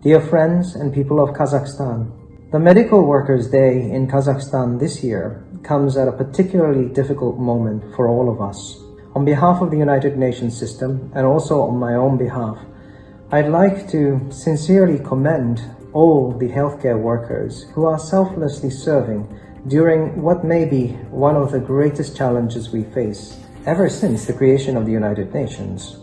Dear friends and people of Kazakhstan, the Medical Workers' Day in Kazakhstan this year comes at a particularly difficult moment for all of us. On behalf of the United Nations system and also on my own behalf, I'd like to sincerely commend all the healthcare workers who are selflessly serving during what may be one of the greatest challenges we face ever since the creation of the United Nations.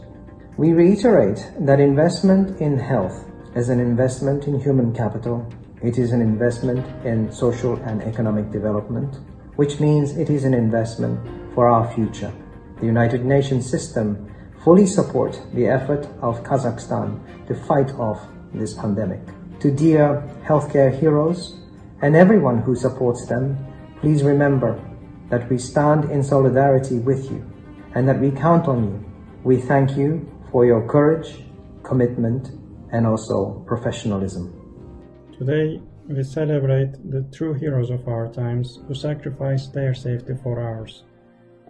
We reiterate that investment in health is an investment in human capital. It is an investment in social and economic development, which means it is an investment for our future. The United Nations system fully support the effort of Kazakhstan to fight off this pandemic. To dear healthcare heroes and everyone who supports them, please remember that we stand in solidarity with you and that we count on you. We thank you for your courage, commitment, and also professionalism. Today, we celebrate the true heroes of our times who sacrificed their safety for ours.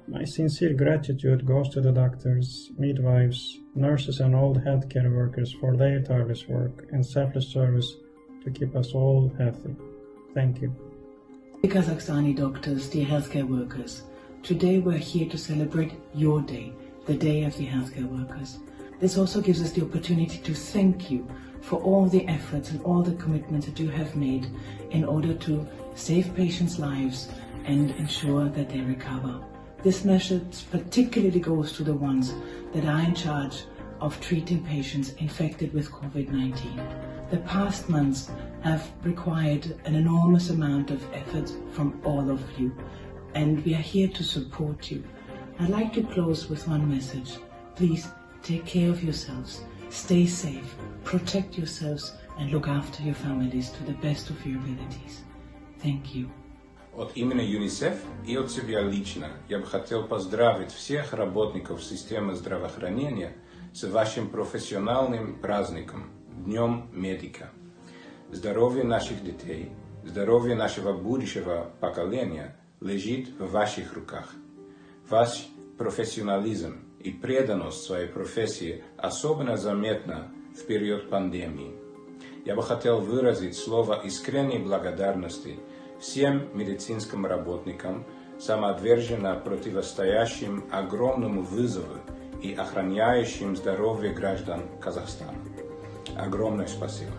My sincere gratitude goes to the doctors, midwives, nurses and all healthcare workers for their tireless work and selfless service to keep us all healthy. Thank you. Dear Kazakhstani doctors, dear healthcare workers, today we're here to celebrate your day, the Day of the Healthcare Workers. This also gives us the opportunity to thank you for all the efforts and all the commitments that you have made in order to save patients' lives and ensure that they recover. This message particularly goes to the ones that are in charge of treating patients infected with COVID-19. The past months have required an enormous amount of effort from all of you, and we are here to support you. I'd like to close with one message. Please take care of yourselves, stay safe, protect yourselves, and look after your families to the best of your abilities. Thank you. От имени ЮНИСЕФ и от себя лично я бы хотел поздравить всех работников системы здравоохранения с вашим профессиональным праздником Днём медика. Здоровье наших детей, здоровье нашего будущего поколения лежит в ваших руках. Ваш профессионализм и преданность своей профессии особенно заметна в период пандемии. Я бы хотел выразить слово искренней благодарности всем медицинским работникам, самоотверженно противостоящим огромному вызову и охраняющим здоровье граждан Казахстана. Огромное спасибо.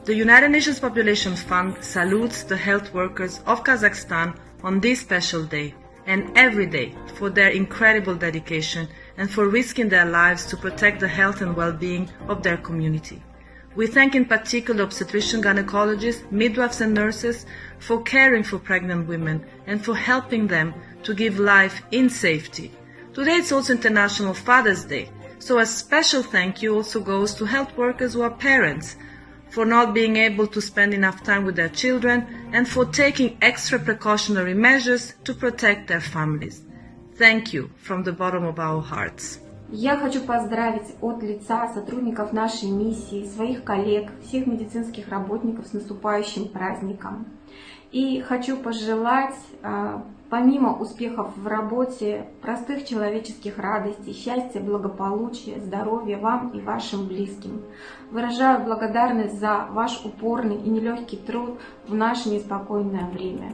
The United Nations Population Fund salutes the health workers of Kazakhstan on this special day and every day for their incredible dedication and for risking their lives to protect the health and well-being of their community. We thank in particular obstetrician gynecologists, midwives and nurses for caring for pregnant women and for helping them to give life in safety. Today it's also International Father's Day, so a special thank you also goes to health workers who are parents for not being able to spend enough time with their children and for taking extra precautionary measures to protect their families. Thank you from the bottom of our hearts. Я хочу поздравить от лица сотрудников нашей миссии, своих коллег, всех медицинских работников с наступающим праздником. И хочу пожелать, помимо успехов в работе, простых человеческих радостей, счастья, благополучия, здоровья вам и вашим близким. Выражаю благодарность за ваш упорный и нелегкий труд в наше неспокойное время.